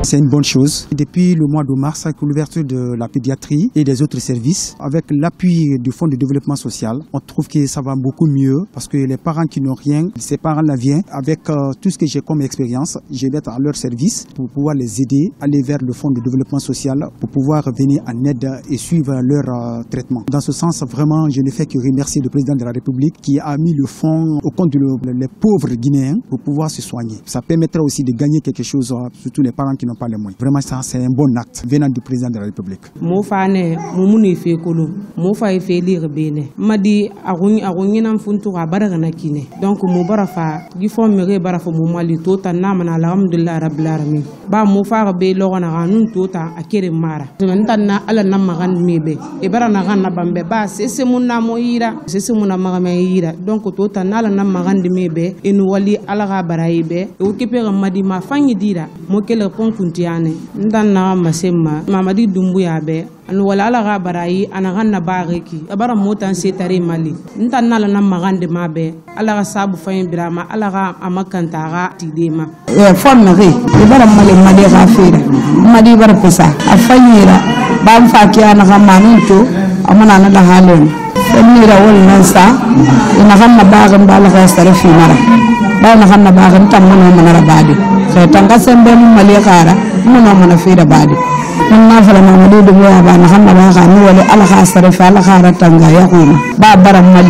c'est une bonne chose. Depuis le mois de mars, avec l'ouverture de la pédiatrie et des autres services, avec l'appui du Fonds de développement social, on trouve que ça va beaucoup mieux parce que les parents qui n'ont rien, ces parents-là viennent avec tout ce que j'ai comme expérience, je vais être à leur service pour pouvoir les aider, aller vers le Fonds de développement social pour pouvoir venir en aide et suivre leur traitement. Dans ce sens, vraiment, je ne fais que remercier le président de la République qui a mis le fonds au compte des pauvres Guinéens pour pouvoir se soigner. Ça permettra aussi de gagner quelque chose, surtout les parents qui n'ont pas les moyens. Vraiment, ça, c'est un bon acte venant du président de la République. Donc, Moubarafa, il faut me rebarafa Moumali Tota, Naman, Alhamdulillah, Rablarami. Ba Moufar Be, Lorana, Tota, Akere Mara. Mentana, Alanamaran Mebe, Ebaranagana Bambe, c'est mon amoira, c'est mon amameira. Donc, Tota, Nalanamaran de Mebe, et nous Wali Alara Baraïbe, et Okipera Madima, Fanny Dira, Mokele Pont Kuntiane, Ndana Masema, Mamadi Dumbuyabe. Wala ala barayi anagana bareki abara motan setare mali ntana na magande mabe ala sabu fayin birama ala amakantara tidema formere ibara mali mali rafira mali bara pesa afanyira bam fakia na gamanito amana na da halen famira wal nansa ina ganna bagan bala gasare finara ba na ganna bagan tamuna manara badi tanga sembe mali kara muna mana fira badi na fala Mamadi Doumbouya ba na xamna ba xa ni wala ala xa sare fa ala xa ratanga ya xuma ba bara mali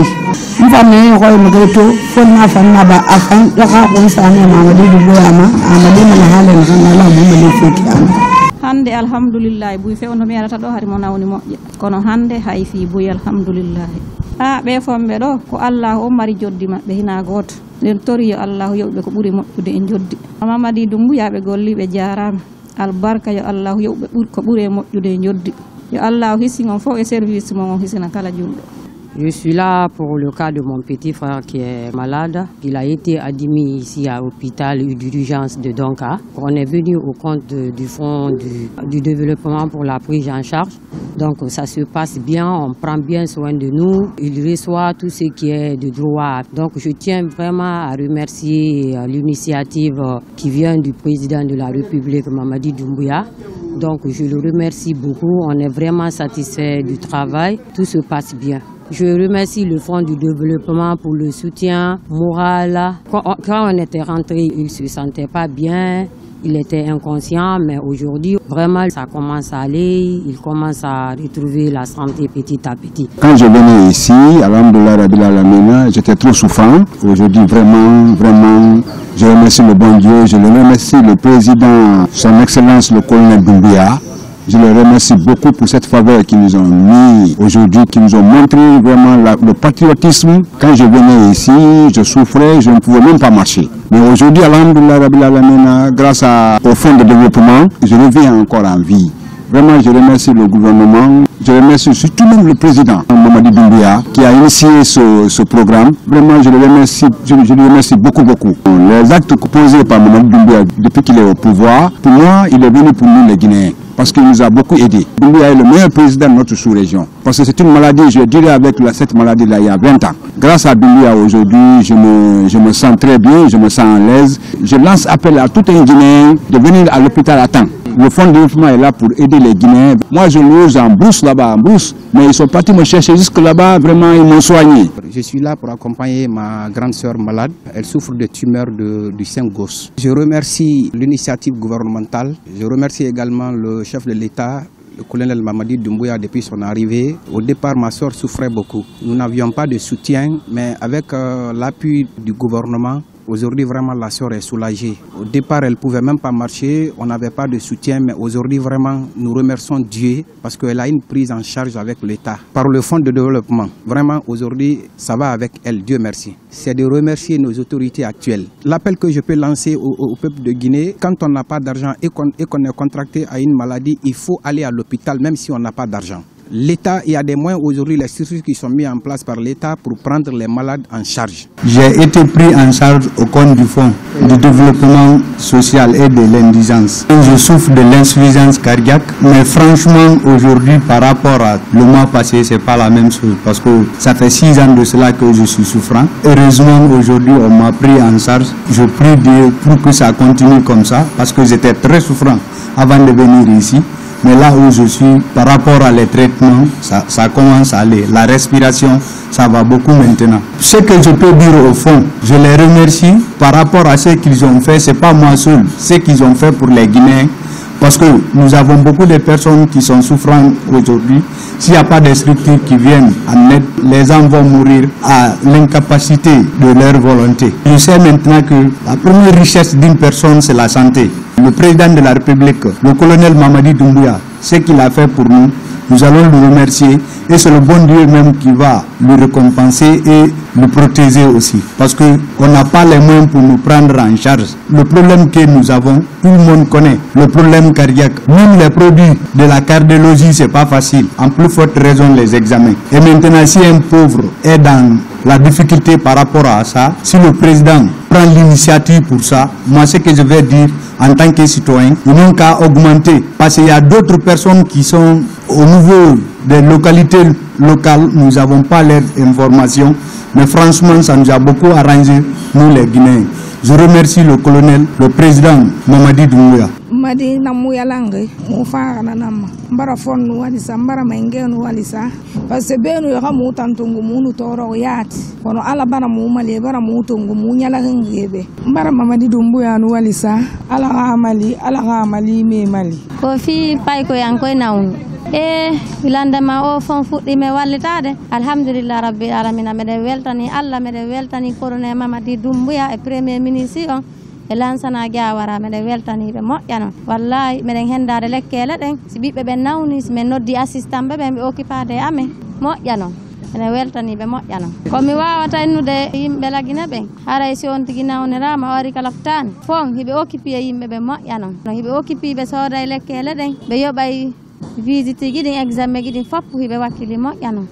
mfane xoy ma gayto fon na fa na ba afan la xa ko sa ne Mamadi Doumbouya ma amadi na halen xana la mo mali fiki an hande alhamdulillah buy fewno mi arata do hari mo nawni moƴƴe kono hande hay fi buy alhamdulillah be fombe do ko Allah o mari joddi mabbe hina goto len tori Allah yewbe ko buri moƴƴude en joddi Mamadi Doumbouya be golli be jarama albarka yo Allah yewbe ko bure moƴƴude joddi yo Allah hisingon fo e service mo hisina kala juldo. Je suis là pour le cas de mon petit frère qui est malade. Il a été admis ici à l'hôpital d'urgence de Donka. On est venu au compte du fonds du développement pour la prise en charge. Donc ça se passe bien, on prend bien soin de nous. Il reçoit tout ce qui est de droit. Donc je tiens vraiment à remercier l'initiative qui vient du président de la République, Mamadi Doumbouya. Donc je le remercie beaucoup, on est vraiment satisfait du travail, tout se passe bien. Je remercie le Fonds du développement pour le soutien moral. Quand on était rentré, il ne se sentait pas bien, il était inconscient, mais aujourd'hui, vraiment, ça commence à aller, il commence à retrouver la santé petit à petit. Quand je venais ici, alhamdoulilah Rabbil Alamina, j'étais trop souffrant. Aujourd'hui, vraiment, je remercie le bon Dieu, je remercie le président, son excellence, le colonel Doumbouya. Je les remercie beaucoup pour cette faveur qu'ils nous ont mis aujourd'hui, qu'ils nous ont montré vraiment le patriotisme. Quand je venais ici, je souffrais, je ne pouvais même pas marcher. Mais aujourd'hui, alhamdoulilah Rabbil Alamina, grâce au fonds de développement, je reviens encore en vie. Vraiment, je remercie le gouvernement, je remercie surtout même le président, Mamadi Doumbouya, qui a initié ce programme. Vraiment, je le remercie beaucoup. Les actes posés par Mamadi Doumbouya depuis qu'il est au pouvoir, pour moi, il est venu pour nous les Guinéens. Parce qu'il nous a beaucoup aidé. Doumbouya est le meilleur président de notre sous-région. Parce que c'est une maladie, je dirais avec cette maladie-là il y a 20 ans. Grâce à Doumbouya aujourd'hui, je me sens très bien, je me sens à l'aise. Je lance appel à tout un Guinéen de venir à l'hôpital à temps. Le fonds de développement est là pour aider les Guinéens. Moi je loge en brousse là-bas, mais ils sont partis me chercher jusque là-bas, vraiment ils m'ont soigné. Je suis là pour accompagner ma grande sœur malade. Elle souffre de tumeurs du sein gauche. Je remercie l'initiative gouvernementale. Je remercie également le chef de l'État, le colonel Mamadi Doumbouya, depuis son arrivée. Au départ, ma soeur souffrait beaucoup. Nous n'avions pas de soutien, mais avec l'appui du gouvernement, aujourd'hui, vraiment, la sœur est soulagée. Au départ, elle ne pouvait même pas marcher, on n'avait pas de soutien, mais aujourd'hui, vraiment, nous remercions Dieu parce qu'elle a une prise en charge avec l'État. Par le fonds de développement, vraiment, aujourd'hui, ça va avec elle, Dieu merci. C'est de remercier nos autorités actuelles. L'appel que je peux lancer au peuple de Guinée, quand on n'a pas d'argent et qu'on est contracté à une maladie, il faut aller à l'hôpital, même si on n'a pas d'argent. l'État, il y a des moyens aujourd'hui, les structures qui sont mis en place par l'État pour prendre les malades en charge. J'ai été pris en charge au compte du Fonds de développement social et de l'indigence. Je souffre de l'insuffisance cardiaque, mais franchement, aujourd'hui, par rapport à le mois passé, c'est pas la même chose parce que ça fait 6 ans de cela que je suis souffrant. Heureusement, aujourd'hui, on m'a pris en charge. Je prie Dieu pour que ça continue comme ça parce que j'étais très souffrant avant de venir ici. Mais là où je suis, par rapport à les traitements, ça commence à aller. La respiration, ça va beaucoup maintenant. Ce que je peux dire au fond, je les remercie par rapport à ce qu'ils ont fait. Ce n'est pas moi seul, ce qu'ils ont fait pour les Guinéens. Parce que nous avons beaucoup de personnes qui sont souffrantes aujourd'hui. S'il n'y a pas de structures qui viennent en aide, les gens vont mourir à l'incapacité de leur volonté. Je sais maintenant que la première richesse d'une personne, c'est la santé. Le président de la République, le colonel Mamadi Doumbouya, ce qu'il a fait pour nous, nous allons le remercier et c'est le bon Dieu même qui va le récompenser et le protéger aussi. Parce qu'on n'a pas les moyens pour nous prendre en charge. Le problème que nous avons, tout le monde connaît, le problème cardiaque. Même les produits de la cardiologie, c'est pas facile. En plus forte raison, les examens. Et maintenant, si un pauvre est dans la difficulté par rapport à ça, si le président prend l'initiative pour ça, moi ce que je vais dire en tant que citoyen, ils n'ont qu'à augmenter. Parce qu'il y a d'autres personnes qui sont au niveau des localités locales, nous n'avons pas leurs informations, mais franchement ça nous a beaucoup arrangé, nous les Guinéens. Je remercie le colonel, le président Mamadi Doumbouya. Madi namuya lange mufara na nama mbara fonu walisa mbara mengenu walisa parce benu ya mutantungu munu toro yati kono ala bana mumali bara mutungu munyala ngebe mbara Mamadi Doumbouya nu walisa ala amali me mali ko fi pay ko yankoy nawnu wilandema o fon fuɗɗime wallitade alhamdulillah rabbil alamin mede weltani Allah mede weltani colonel Mamadi Doumbouya e premier ministre on e lansana Jawara mede weltaniɓe moƴƴano wallahi meɗen hendade lekkele ɗen si ɓiɓɓe ɓe nawni si min noddi assistant ɓe ɓe occupade e amen moƴƴano ene weltaniɓe moƴƴano komi wawata innude yimɓe lagine ɓen haray si on tigui nawnirama o ari kala ftani fon hiɓe occupi e yimɓe ɓe moƴƴano no hiɓe occupi ɓe sooda e lekkele ɗen ɓe yoɓay visite guiɗin examen guiɗin foppo hiɓe wakkili moƴƴano.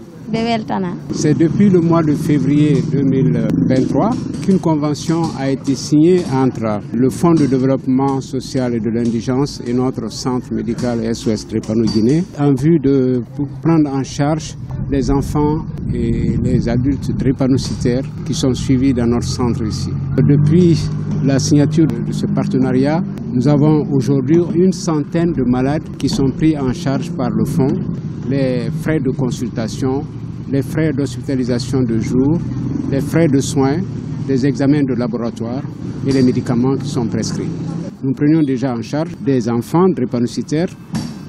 C'est depuis le mois de février 2023 qu'une convention a été signée entre le Fonds de développement social et de l'indigence et notre centre médical SOS Drépano-Guinée en vue de prendre en charge les enfants et les adultes drépanocytaires qui sont suivis dans notre centre ici. Depuis la signature de ce partenariat, nous avons aujourd'hui une centaine de malades qui sont pris en charge par le fonds. Les frais de consultation, les frais d'hospitalisation de jour, les frais de soins, les examens de laboratoire et les médicaments qui sont prescrits. Nous prenions déjà en charge des enfants drépanocytaires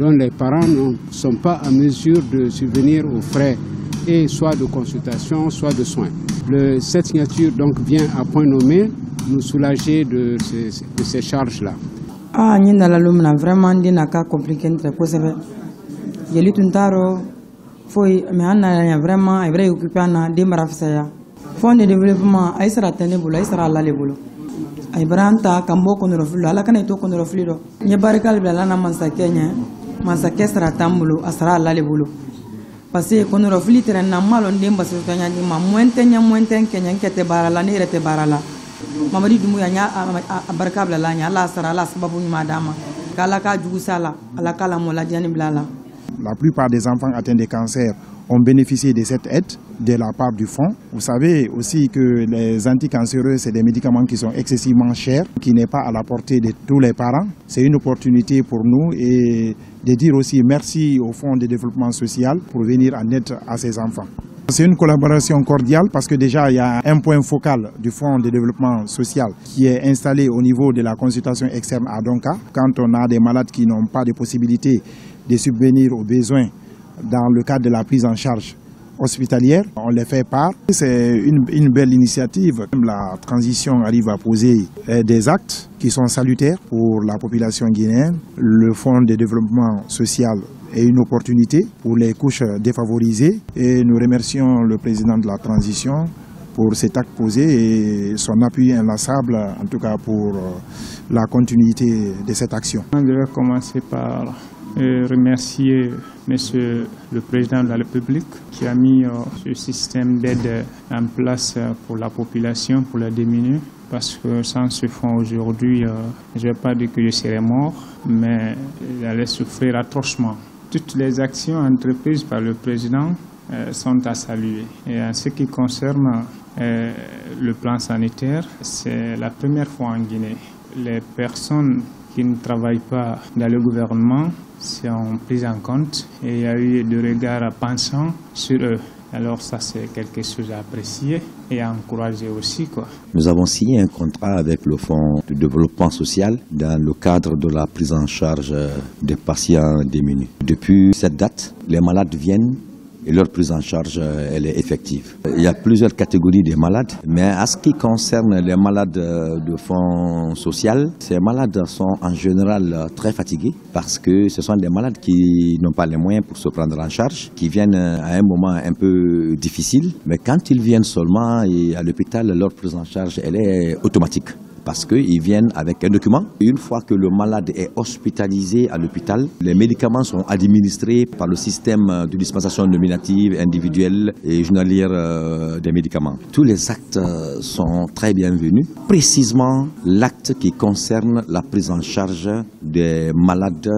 dont les parents ne sont pas en mesure de subvenir aux frais et soit de consultation, soit de soins. Cette signature donc vient à point nommé nous soulager de ces charges-là. Vraiment, compliqué Yeli tuntaro foi me anna vraiment est vrai occupé na demara fsaya fond de développement ay sara tenebulu ay sara la lebulu ay branta kambo kono rofulu ala kana to kono rofulu nya barikal bla na mansa kenya mansa kesra tambulu asara la lebulu parce que kono rofulu tere na malo ndemba so tanya ni ma moenten kenya nkete barala ni rete barala Mamadi Doumbouya nya barikal bla nya ala sara ala sababu ni madama kala ka jugu sala ala kala mola diani blala. La plupart des enfants atteints de cancer ont bénéficié de cette aide de la part du fonds. Vous savez aussi que les anticancéreux, c'est des médicaments qui sont excessivement chers, qui n'est pas à la portée de tous les parents. C'est une opportunité pour nous et de dire aussi merci au Fonds de développement social pour venir en aide à ces enfants. C'est une collaboration cordiale parce que déjà il y a un point focal du Fonds de développement social qui est installé au niveau de la consultation externe à Donka. Quand on a des malades qui n'ont pas de possibilité de subvenir aux besoins dans le cadre de la prise en charge hospitalière, on les fait part. C'est une belle initiative. La transition arrive à poser des actes qui sont salutaires pour la population guinéenne. Le Fonds de développement social est une opportunité pour les couches défavorisées et nous remercions le président de la transition pour cet acte posé et son appui inlassable, en tout cas pour la continuité de cette action. Je vais commencer par remercier Monsieur le Président de la République qui a mis ce système d'aide en place pour la population, pour la diminuer. Parce que sans ce fonds aujourd'hui, je ne vais pas dire que je serais mort, mais j'allais souffrir atrocement. Toutes les actions entreprises par le Président sont à saluer. Et en ce qui concerne le plan sanitaire, c'est la première fois en Guinée. Les personnes qui ne travaillent pas dans le gouvernement sont prises en compte et il y a eu des regards pensants sur eux. Alors ça, c'est quelque chose à apprécier et à encourager aussi, quoi. Nous avons signé un contrat avec le Fonds de développement social dans le cadre de la prise en charge des patients démunis. Depuis cette date, les malades viennent et leur prise en charge, elle est effective. Il y a plusieurs catégories de malades, mais à ce qui concerne les malades de fonds social, ces malades sont en général très fatigués parce que ce sont des malades qui n'ont pas les moyens pour se prendre en charge, qui viennent à un moment un peu difficile, mais quand ils viennent seulement à l'hôpital, leur prise en charge, elle est automatique. Parce qu'ils viennent avec un document. Une fois que le malade est hospitalisé à l'hôpital, les médicaments sont administrés par le système de dispensation nominative, individuelle et journalière des médicaments. Tous les actes sont très bienvenus. Précisément, l'acte qui concerne la prise en charge des malades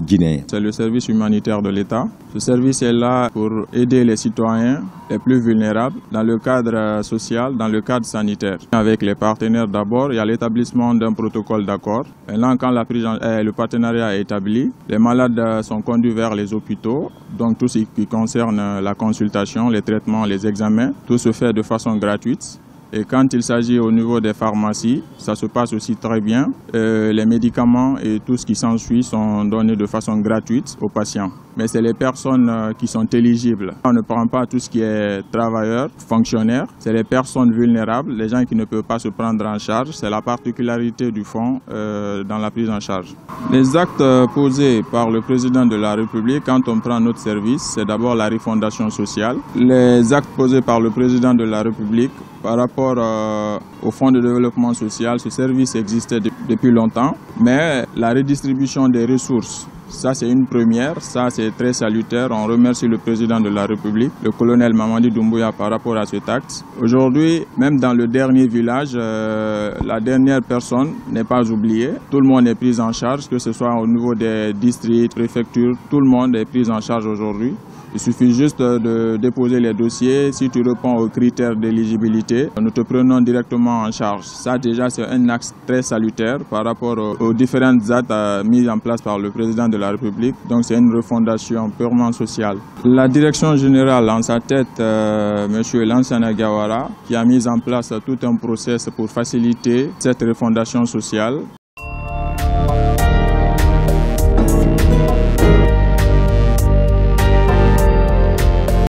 guinéens. C'est le service humanitaire de l'État. Ce service est là pour aider les citoyens les plus vulnérables dans le cadre social, dans le cadre sanitaire. Avec les partenaires d'abord, il y a l'établissement d'un protocole d'accord. Maintenant, quand le partenariat est établi, les malades sont conduits vers les hôpitaux. Donc tout ce qui concerne la consultation, les traitements, les examens, tout se fait de façon gratuite. Et quand il s'agit au niveau des pharmacies, ça se passe aussi très bien. Les médicaments et tout ce qui s'ensuit sont donnés de façon gratuite aux patients. Mais c'est les personnes qui sont éligibles. On ne prend pas tout ce qui est travailleurs, fonctionnaires. C'est les personnes vulnérables, les gens qui ne peuvent pas se prendre en charge. C'est la particularité du fonds dans la prise en charge. Les actes posés par le président de la République, quand on prend notre service, c'est d'abord la refondation sociale. Les actes posés par le président de la République par rapport au fonds de développement social, ce service existait depuis longtemps, mais la redistribution des ressources, ça c'est une première, ça c'est très salutaire. On remercie le président de la République, le colonel Mamadi Doumbouya, par rapport à cet acte. Aujourd'hui, même dans le dernier village, la dernière personne n'est pas oubliée. Tout le monde est pris en charge, que ce soit au niveau des districts, préfectures, tout le monde est pris en charge aujourd'hui. Il suffit juste de déposer les dossiers. Si tu réponds aux critères d'éligibilité, nous te prenons directement en charge. Ça déjà, c'est un axe très salutaire par rapport aux différentes actes mises en place par le président de la République. Donc c'est une refondation purement sociale. La direction générale, en sa tête, M. Lansana Gawara, qui a mis en place tout un process pour faciliter cette refondation sociale.